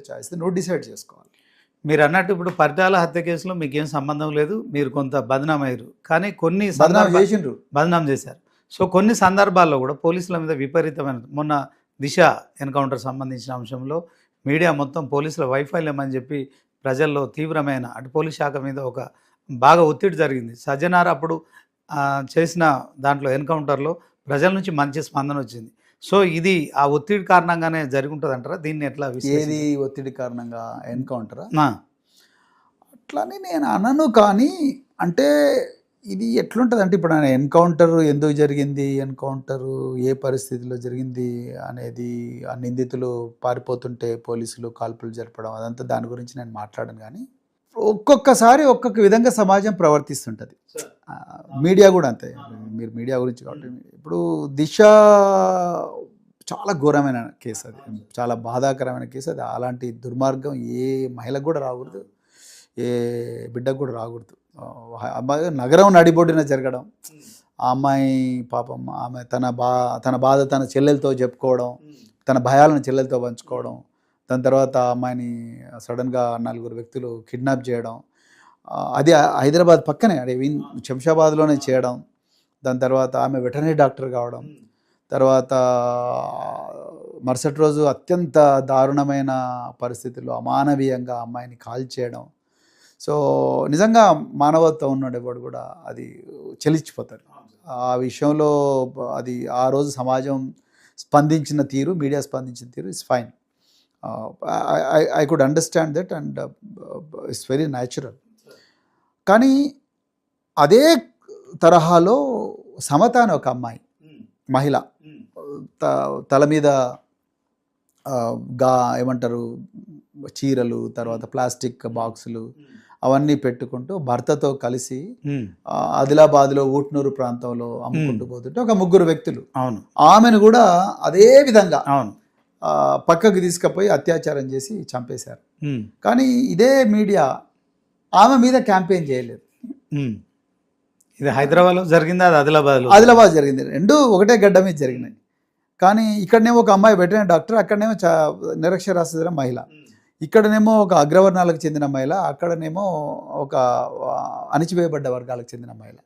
Choice నువ్వు decide చేసుకోవాలి. మీరు అన్నట్టు ఇప్పుడు పరిటాల హత్య కేసులో మీకేం సంబంధం లేదు, మీరు కొంత బదనాం అయ్యారు, కానీ కొన్ని బదనాం చేశారు. సో కొన్ని సందర్భాల్లో కూడా పోలీసుల మీద విపరీతమైన, మొన్న దిశ ఎన్కౌంటర్ సంబంధించిన అంశంలో మీడియా మొత్తం పోలీసుల వైఫల్యం అని చెప్పి ప్రజల్లో తీవ్రమైన, అటు పోలీస్ శాఖ మీద ఒక బాగా ఒత్తిడి జరిగింది. సజ్జనార్ అప్పుడు చేసిన దాంట్లో ఎన్కౌంటర్లో ప్రజల నుంచి మంచి స్పందన వచ్చింది. సో ఇది ఆ ఒత్తిడి కారణంగానే జరిగి ఉంటుంది అంటారా? దీన్ని ఎట్లా? ఏది ఒత్తిడి కారణంగా ఎన్కౌంటరా? అట్లని నేను అనను, కానీ అంటే ఇది ఎట్లుంటుంది అంటే, ఇప్పుడు ఆయన ఎన్కౌంటర్ ఎందుకు జరిగింది, ఎన్కౌంటరు ఏ పరిస్థితిలో జరిగింది అనేది, ఆ నిందితులు పారిపోతుంటే పోలీసులు కాల్పులు జరపడం, అదంతా దాని గురించి నేను మాట్లాడను. కానీ ఒక్కొక్కసారి ఒక్కొక్క విధంగా సమాజం ప్రవర్తిస్తుంటుంది. మీడియా కూడా అంతే. మీరు మీడియా గురించి కాబట్టి, ఇప్పుడు దిశ చాలా ఘోరమైన కేసు, అది చాలా బాధాకరమైన కేసు. అది అలాంటి దుర్మార్గం ఏ మహిళకు కూడా రాకూడదు, ఏ బిడ్డకు కూడా రాకూడదు. నగరం నడిబొడ్డున జరగడం, ఆ అమ్మాయి పాపం ఆమె తన బాధ తన చెల్లెలతో చెప్పుకోవడం, తన భయాలను చెల్లెలతో పంచుకోవడం, దాని తర్వాత ఆ అమ్మాయిని సడన్గా 4 వ్యక్తులు కిడ్నాప్ చేయడం, అది హైదరాబాద్ పక్కనే, అదే శంషాబాద్లోనే చేయడం, దాని తర్వాత ఆమె వెటర్నరీ డాక్టర్ కావడం, తర్వాత మరుసటి రోజు అత్యంత దారుణమైన పరిస్థితుల్లో అమానవీయంగా అమ్మాయిని కాల్ చేయడం. సో నిజంగా మానవత్వం ఉన్నవాడు కూడా అది చెలించిపోతారు ఆ విషయంలో. అది ఆ రోజు సమాజం స్పందించిన తీరు, మీడియా స్పందించిన తీరు is fine. I could understand that and it's very natural. కానీ అదే తరహాలో సమత అని ఒక అమ్మాయి, మహిళ, తల మీద ఏమంటారు చీరలు, తర్వాత ప్లాస్టిక్ బాక్సులు అవన్నీ పెట్టుకుంటూ భర్తతో కలిసి ఆదిలాబాద్లో ఊట్నూరు ప్రాంతంలో అమ్ముకుంటూ పోతుంటే ఒక 3 వ్యక్తులు ఆమెను కూడా అదే విధంగా పక్కకు తీసుకుపోయి అత్యాచారం చేసి చంపేశారు. కానీ ఇదే మీడియా ఆమె మీద క్యాంపెయిన్ చేయలేదు. ఇది హైదరాబాద్లో జరిగింది, అది ఆదిలాబాద్ జరిగింది. 2 ఒకటే గడ్డ మీద జరిగినాయి. కానీ ఇక్కడనేమో ఒక అమ్మాయి వెటర్నరీ డాక్టర్, అక్కడనేమో నిరక్షరాస్యత మహిళ, ఇక్కడనేమో ఒక అగ్రవర్ణాలకు చెందిన మహిళ, అక్కడనేమో ఒక అణిచివేయబడ్డ వర్గాలకు చెందిన మహిళ.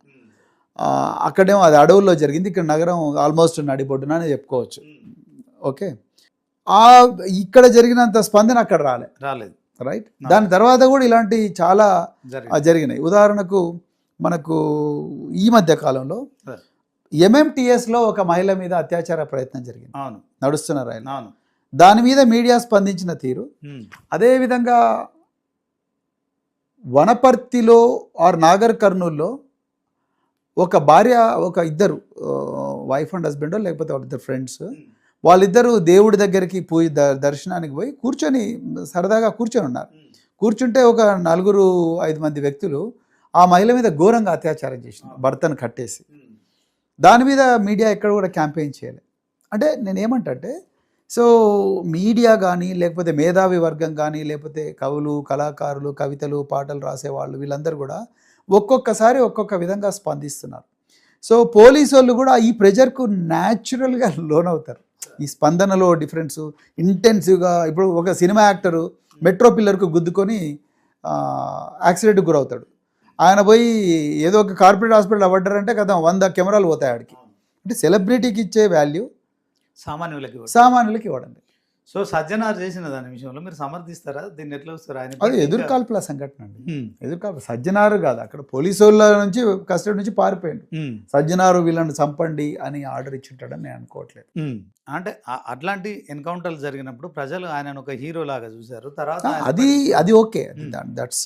అక్కడేమో అది అడవుల్లో జరిగింది, ఇక్కడ నగరం ఆల్మోస్ట్ నడిబొడ్డుననే చెప్పుకోవచ్చు. ఓకే, ఇక్కడ జరిగినంత స్పందన అక్కడ రాలేదు. రైట్. దాని తర్వాత కూడా ఇలాంటి చాలా జరిగినాయి. ఉదాహరణకు మనకు ఈ మధ్య కాలంలో MMTSలో ఒక మహిళ మీద అత్యాచార ప్రయత్నం జరిగింది, నడుస్తున్నారు ఆయన. దాని మీద మీడియా స్పందించిన తీరు, అదేవిధంగా వనపర్తిలో ఆర్ నాగర్ కర్నూల్లో ఒక భార్య, ఒక ఇద్దరు వైఫ్ అండ్ హస్బెండ్ లేకపోతే వాళ్ళిద్దరు ఫ్రెండ్స్, వాళ్ళిద్దరూ దేవుడి దగ్గరికి దర్శనానికి పోయి కూర్చొని సరదాగా కూర్చొని ఉన్నారు. కూర్చుంటే ఒక 4-5 మంది వ్యక్తులు ఆ మహిళ మీద ఘోరంగా అత్యాచారం చేసినారు, భర్తను కట్టేసి. దాని మీద మీడియా ఎక్కడ కూడా క్యాంపెయిన్ చేయలేదు. అంటే నేనేమంటే, సో మీడియా కానీ, లేకపోతే మేధావి వర్గం కానీ, లేకపోతే కవులు, కళాకారులు, కవితలు, పాటలు రాసేవాళ్ళు, వీళ్ళందరూ కూడా ఒక్కొక్కసారి ఒక్కొక్క విధంగా స్పందిస్తున్నారు. సో పోలీసు వాళ్ళు కూడా ఈ ప్రెజర్కు న్యాచురల్గా లోనవుతారు. ఈ స్పందనలో డిఫరెన్స్ ఇంటెన్సివ్గా. ఇప్పుడు ఒక సినిమా యాక్టరు మెట్రో పిల్లర్కు గుద్దుకొని యాక్సిడెంట్కి గురవుతాడు. ఆయన పోయి ఏదో ఒక కార్పొరేట్ హాస్పిటల్ అవ్వడారంటే కదా 100 కెమెరాలు పోతాయి ఆడికి. అంటే సెలబ్రిటీకి ఇచ్చే వాల్యూ సామాన్యులకి ఇవ్వడం. సో సజ్జనార్ చేసిన దాని విషయంలో మీరు సమర్థిస్తారా? దీన్ని ఎట్లా వస్తారు? ఆయన అది ఎదురుకాల్పుల సంఘటన అండి. ఎదురుకాల్పు సజ్జనారు కాదు, అక్కడ పోలీసు వాళ్ళ నుంచి కస్టడీ నుంచి పారిపోయాడు. సజ్జనారు వీళ్ళని చంపండి అని ఆర్డర్ ఇచ్చింటాడని నేను అనుకోవట్లేదు. అంటే అట్లాంటి ఎన్కౌంటర్లు జరిగినప్పుడు ప్రజలు ఆయనను ఒక హీరో లాగా చూశారు. తర్వాత అది ఓకే, దట్స్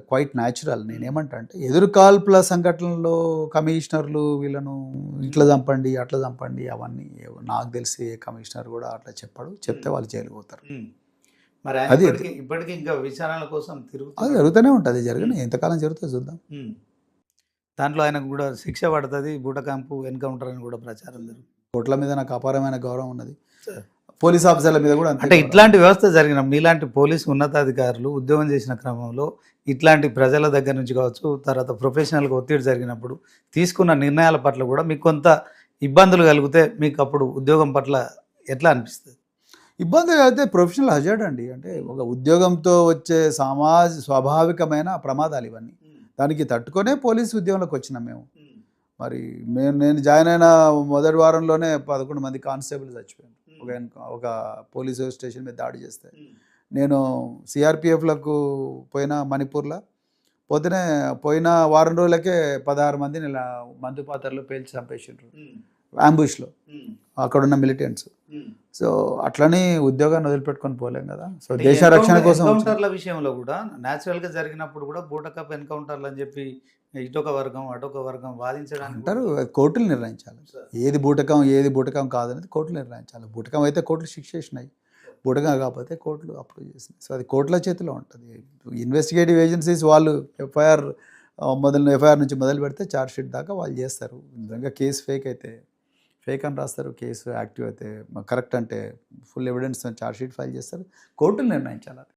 క్వైట్ న్యాచురల్. నేనేమంటా అంటే, ఎదురుకాల్పుల సంఘటనలో కమిషనర్లు వీళ్ళను ఇట్లా చంపండి అట్లా చంపండి అవన్నీ నాకు తెలిసి ఏ కమిషనర్ కూడా అట్లా చెప్పాడు. చెప్తే వాళ్ళు జైలుకు పోతారు. మరి అది ఇప్పటికీ ఇంకా విచారణల కోసం అది జరుగుతూనే ఉంటుంది. జరిగిన ఎంతకాలం జరుగుతుంది చూద్దాం. దాంట్లో ఆయనకు కూడా శిక్ష పడుతుంది. బూటకాంపు ఎన్కౌంటర్ అని కూడా ప్రచారం జరుగుతుంది. కోట్ల మీద నాకు అపారమైన గౌరవం ఉన్నది, పోలీస్ ఆఫీసర్ల మీద కూడా. అంటే ఇట్లాంటి వ్యవస్థ జరిగిన మీలాంటి పోలీసు ఉన్నతాధికారులు ఉద్యోగం చేసిన క్రమంలో ఇట్లాంటి ప్రజల దగ్గర నుంచి కావచ్చు, తర్వాత ప్రొఫెషనల్గా ఒత్తిడి జరిగినప్పుడు తీసుకున్న నిర్ణయాల పట్ల కూడా మీకు కొంత ఇబ్బందులు కలిగితే మీకు అప్పుడు ఉద్యోగం పట్ల ఎట్లా అనిపిస్తుంది? ఇబ్బంది అయితే ప్రొఫెషనల్ హజార్డ్ అండి. అంటే ఒక ఉద్యోగంతో వచ్చే స్వాభావికమైన ప్రమాదాలు ఇవన్నీ. దానికి తట్టుకొనే పోలీసు ఉద్యోగంలోకి వచ్చినాం మేము. మరి నేను జాయిన్ అయిన మొదటి వారంలోనే 11 మంది కానిస్టేబుల్ చచ్చిపోయారు. ఒక పోలీసు స్టేషన్ మీద దాడి చేస్తే. నేను సిఆర్పిఎఫ్లకు పోయిన మణిపూర్లో పోయిన వారం రోజులకే 16 మందిని ఇలా మందు పాత్రలో పేల్చి చంపేసిండ్రు అంబుష్లో, అక్కడున్న మిలిటెంట్స్. సో అట్లని ఉద్యోగాన్ని వదిలిపెట్టుకొని పోలేం కదా. సో దేశ రక్షణ కోసం ఎన్కౌంటర్ల విషయంలో కూడా న్యాచురల్గా జరిగినప్పుడు కూడా బూటకప్ ఎన్కౌంటర్లు అని చెప్పి ఇటొక వర్గం అటొక వర్గం వాదించడానికి అంటారు. కోర్టులు నిర్ణయించాలి ఏది బూటకం కాదనేది కోర్టులు నిర్ణయించాలి. బూటకం అయితే కోర్టులు శిక్ష చేసినాయి, బూటకం కాకపోతే కోర్టులు అప్రూవ్ చేసినాయి. సో అది కోర్టుల చేతిలో ఉంటుంది. ఇన్వెస్టిగేటివ్ ఏజెన్సీస్ వాళ్ళు ఎఫ్ఐఆర్ నుంచి మొదలు పెడితే ఛార్జ్ షీట్ దాకా వాళ్ళు చేస్తారు. నిజంగా కేసు ఫేక్ అని రాస్తారు, కేసు యాక్టివ్ అయితే కరెక్ట్ అంటే full evidence charge sheet file చేస్తారు, కోర్టులు నిర్ణయించాలి.